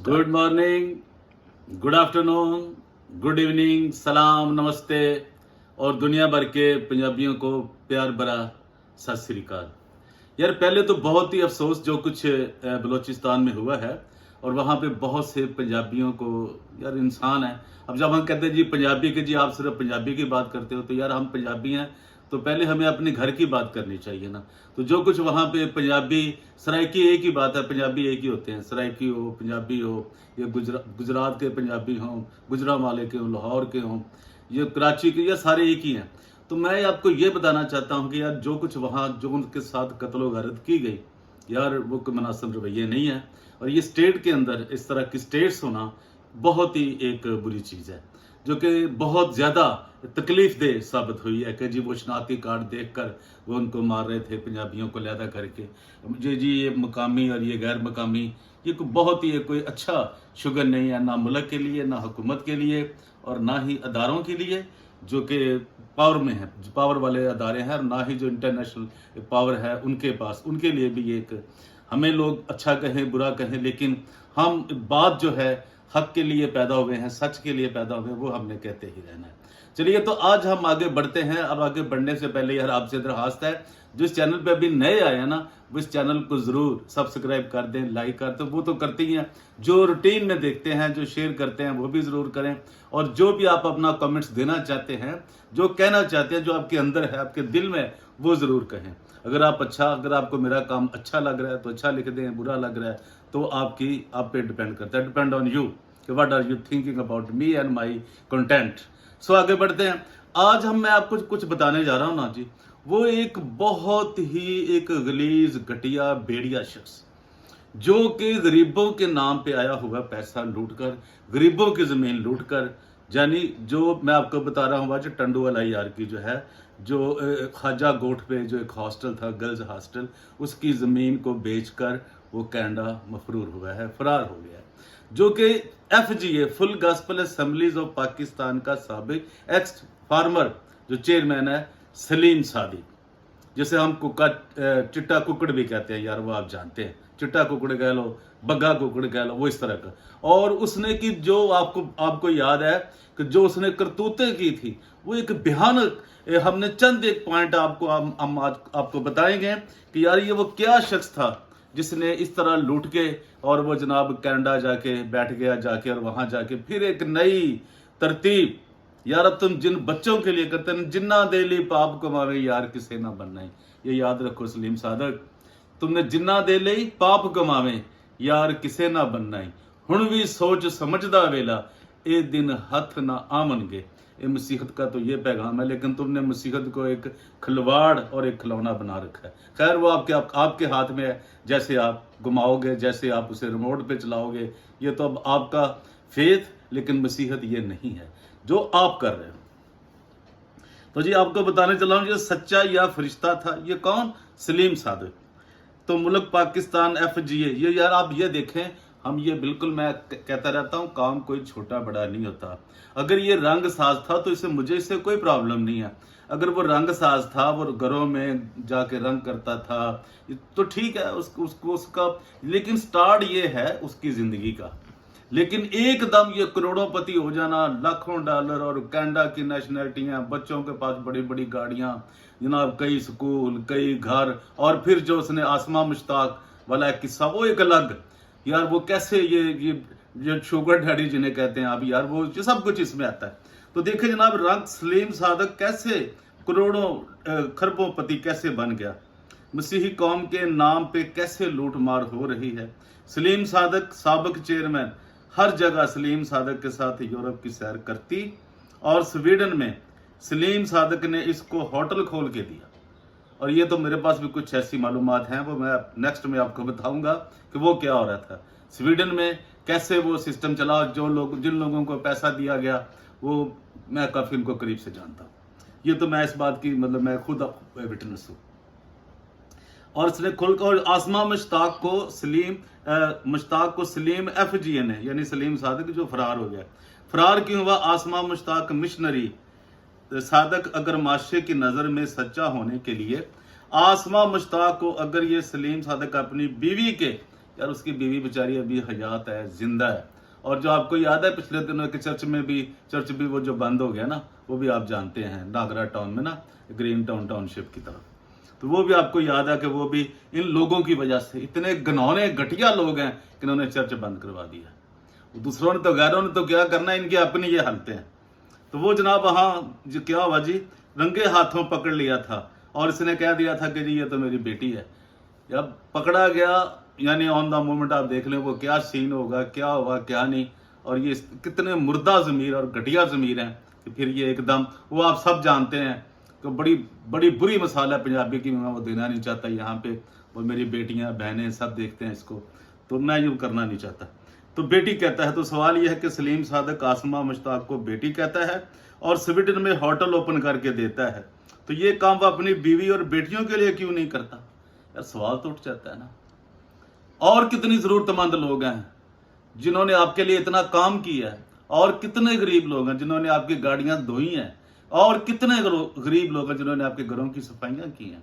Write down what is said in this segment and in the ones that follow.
Good morning, good afternoon, good evening, सलाम, नमस्ते और दुनिया भर के पंजाबियों को प्यार भरा सत श्री अकाल। यार पहले तो बहुत ही अफसोस जो कुछ बलूचिस्तान में हुआ है और वहाँ पे बहुत से पंजाबियों को, यार इंसान है। अब जब हम कहते हैं जी पंजाबी के, जी आप सिर्फ पंजाबी की बात करते हो, तो यार हम पंजाबी हैं तो पहले हमें अपने घर की बात करनी चाहिए ना। तो जो कुछ वहाँ पे पंजाबी, सराइकी एक ही बात है, पंजाबी एक ही होते हैं, सराइकी हो, पंजाबी हो, ये गुजरात के पंजाबी हों, गुजरांवाले के हों, लाहौर के हों, ये कराची के, ये सारे एक ही हैं। तो मैं आपको ये बताना चाहता हूँ कि यार जो कुछ वहाँ जो उनके साथ कत्लो गारत की गई, यार वो कोई मुनासिब रवैये नहीं है। और ये स्टेट के अंदर इस तरह की स्टेट्स होना बहुत ही एक बुरी चीज़ है, जो कि बहुत ज़्यादा तकलीफ दे साबित हुई है कि जी वो शनाख्ती कार्ड देखकर वो उनको मार रहे थे, पंजाबियों को लहदा करके। जी ये मकामी और ये गैर मकामी, ये कोई बहुत ही कोई अच्छा शुगर नहीं है, ना मुल्क के लिए, ना हुकूमत के लिए, और ना ही अदारों के लिए जो कि पावर में है, जो पावर वाले अदारे हैं, और ना ही जो इंटरनेशनल पावर है उनके पास, उनके लिए भी एक, हमें लोग अच्छा कहें बुरा कहें, लेकिन हम बात जो है हक के लिए पैदा हुए हैं, सच के लिए पैदा हुए हैं, वो हमने कहते ही रहना है। चलिए तो आज हम आगे बढ़ते हैं। अब आगे बढ़ने से पहले यार आपसे दरखास्त है, जो इस चैनल पे अभी नए आए हैं ना, वो इस चैनल को जरूर सब्सक्राइब कर दें, लाइक कर दें, वो तो करते ही हैं, जो रूटीन में देखते हैं, जो शेयर करते हैं, वो भी जरूर करें। और जो भी आप अपना कमेंट्स देना चाहते हैं, जो कहना चाहते हैं, जो आपके अंदर है, आपके दिल में, वो जरूर कहें। अगर आपको मेरा काम अच्छा लग रहा है तो अच्छा लिख दें, बुरा लग रहा है तो आप पे डिपेंड करता है, डिपेंड ऑन यू कि what are you thinking about me and my content. So आगे बढ़ते हैं। आज मैं आपको कुछ बताने जा रहा हूं ना जी, वो एक बहुत ही एक गलीज, घटिया, भेड़िया शख्स, जो कि गरीबों के नाम पे आया हुआ पैसा लूटकर, गरीबों की जमीन लूटकर, यानी जो मैं आपको बता रहा हूँ आज टंडू वाला यार की जो है, जो ख्वाजा गोट पे जो एक हॉस्टल था, गर्ल्स हॉस्टल, उसकी जमीन को बेचकर वो कनाडा मफरूर हुआ है, फरार हो गया है। जो कि FGA full gospel assemblies of Pakistan का साबिक एक्स फार्मर जो चेयरमैन है, सलीम सादिक, जैसे हम चिट्टा कुकड़ भी कहते हैं, यार वो आप जानते हैं, चिट्टा कुकड़ कह लो, बग्गा कुकड़ कह लो, वो इस तरह का। और उसने की जो आपको याद है कि जो उसने करतूतें की थी, वो एक भयानक, हमने चंद एक पॉइंट हम आज आपको बताएंगे कि यार ये वो क्या शख्स था जिसने इस तरह लूट के, और वो जनाब कनाडा जाके बैठ गया, जाके और वहां जाके फिर एक नई तरतीब, यार अब तुम जिन बच्चों के लिए करते हैं, जिन्ना दे ली पाप कमावे यार किसे ना बनना है। ये याद रखो सलीम सादक, तुमने जिन्ना दे ली पाप कमावे यार किसे ना बनना है, हुण भी सोच समझदा वेला ए दिन हथ ना आमनगे। ये मसीहत का तो ये पैगाम है, लेकिन तुमने मसीहत को एक खिलवाड़ और एक खिलौना बना रखा है। खैर वो आपके हाथ में है, जैसे आप घुमाओगे, जैसे आप उसे रिमोट पे चलाओगे, ये तो अब आपका फेथ, लेकिन मसीहत ये नहीं है जो आप कर रहे हो। तो जी आपको बताने चला हूं, ये सच्चा या फरिश्ता था, ये कौन? सलीम सादिक। तो मुल्क पाकिस्तान FGA, ये यार आप ये देखें, हम ये बिल्कुल, मैं कहता रहता हूँ, काम कोई छोटा बड़ा नहीं होता। अगर ये रंग साज था तो मुझे इससे कोई प्रॉब्लम नहीं है। अगर वो रंग साज था, वो घरों में जाके रंग करता था, तो ठीक है, उसका, लेकिन स्टार्ट ये है उसकी जिंदगी का। लेकिन एकदम ये करोड़ोंपति हो जाना, लाखों डॉलर और कनाडा की नेशनैलिटियां, बच्चों के पास बड़ी बड़ी गाड़ियां, जनाब कई स्कूल, कई घर, और फिर जो उसने आसमा मुश्ताक वाला एक किस्सा, वो एक अलग, यार वो कैसे ये शुगर डैडी जिन्हें कहते हैं आप, यार वो सब कुछ इसमें आता है। तो देखिए जनाब, रंग सलीम सादक कैसे करोड़ों खरबों पति कैसे बन गया, मसीही कौम के नाम पे कैसे लूट मार हो रही है। सलीम सादक साबिक चेयरमैन, हर जगह सलीम सादक के साथ यूरोप की सैर करती, और स्वीडन में सलीम सादक ने इसको होटल खोल के दिया। और ये तो मेरे पास भी कुछ ऐसी मालूमात हैं, वो मैं नेक्स्ट में आपको बताऊंगा कि वो क्या हो रहा था स्वीडन में, कैसे वो सिस्टम चला, जिन लोगों को पैसा दिया गया, वो मैं काफी उनको करीब से जानता हूँ। ये तो मैं इस बात की, मतलब मैं खुद विटनेस हूँ। और इसने खुलकर आसमा मुश्ताक को सलीम FGA ने, यानी सलीम सादिक जो फरार हो गया। फरार क्यों हुआ? आसमा मुश्ताक मिशनरी सादक अगर माशरे की नज़र में सच्चा होने के लिए, आसमा मुश्ताक को अगर ये सलीम सादक अपनी बीवी के यार उसकी बीवी बेचारी अभी हयात है, जिंदा है। और जो आपको याद है पिछले दिनों के चर्च भी वो जो बंद हो गया ना, वो भी आप जानते हैं, नागरा टाउन में ना, ग्रीन टाउन टाउनशिप की तरफ, तो वो भी आपको याद है कि वो भी इन लोगों की वजह से, इतने घिनौने घटिया लोग हैं कि इन्होंने चर्च बंद करवा दिया। दूसरों ने तो, गैरों ने तो क्या करना, इनकी अपनी ये हालतें हैं। तो वो जनाब वहाँ जो क्या हुआ जी, रंगे हाथों पकड़ लिया था और इसने कह दिया था कि जी ये तो मेरी बेटी है। जब पकड़ा गया, यानी ऑन द मोमेंट आप देख लें वो क्या सीन होगा, क्या होगा क्या नहीं। और ये कितने मुर्दा ज़मीर और घटिया ज़मीर हैं कि फिर ये एकदम, वो आप सब जानते हैं कि बड़ी बड़ी बुरी मिसाल है पंजाबी की, मैं वो देना नहीं चाहता यहाँ पे, वो मेरी बेटियाँ बहनें सब देखते हैं इसको, तो मैं यूँ करना नहीं चाहता। तो बेटी कहता है, तो सवाल यह है कि सलीम सादक आसमा मुश्ताक को बेटी कहता है और स्वीडन में होटल ओपन करके देता है, तो ये काम वो अपनी बीवी और बेटियों के लिए क्यों नहीं करता? यार सवाल तो उठ जाता है ना। और कितनी जरूरतमंद लोग हैं जिन्होंने आपके लिए इतना काम किया है, और कितने गरीब लोग हैं जिन्होंने आपकी गाड़ियां धोई हैं, और कितने गरीब लोग हैं जिन्होंने आपके घरों की सफाइयां की हैं।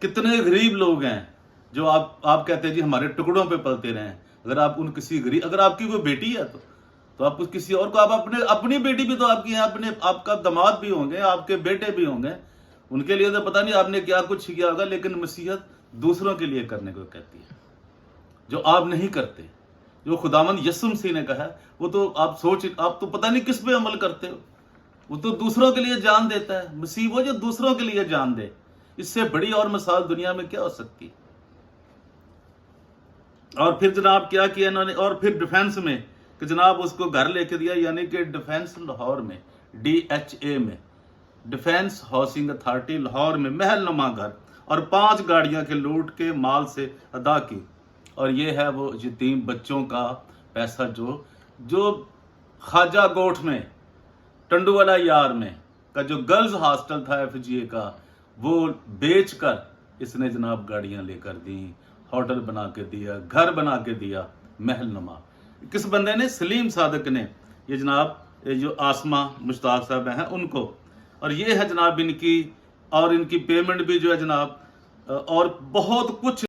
कितने गरीब लोग हैं जो आप कहते हैं जी हमारे टुकड़ों पे पलते रहे। अगर आप उन किसी गरीब, अगर आपकी कोई बेटी है तो आप किसी और को, आप अपनी बेटी भी तो आपकी है, आपका दामाद भी होंगे, आपके बेटे भी होंगे, उनके लिए तो पता नहीं आपने क्या कुछ किया होगा, लेकिन नसीहत दूसरों के लिए करने को कहती है, जो आप नहीं करते। जो खुदावंद यीशु मसीह ने कहा, वो तो आप तो पता नहीं किस पे अमल करते हो। वो तो दूसरों के लिए जान देता है, मसीह वो जो दूसरों के लिए जान दे। इससे बड़ी और मिसाल दुनिया में क्या हो सकती है? और फिर जनाब क्या किया इन्होंने, और फिर डिफेंस में कि जनाब उसको घर लेके दिया, यानी कि डिफेंस लाहौर में, DHA में, डिफेंस हाउसिंग अथॉरिटी लाहौर में महल नुमा घर, और 5 गाड़ियां के लूट के माल से अदा की। और ये है वो यतीम बच्चों का पैसा जो ख्वाजा गोठ में, टंडूवाला यार में का जो गर्ल्स हॉस्टल था FGA का, वो बेच कर इसने जनाब गाड़ियां लेकर दी, होटल बना के दिया, घर बना के दिया, महल नुमा। किस बंदे ने? सलीम सादक ने, ये जनाब ये जो आसमा मुश्ताक साहब हैं उनको। और ये है जनाब इनकी, और इनकी पेमेंट भी जो है जनाब, और बहुत कुछ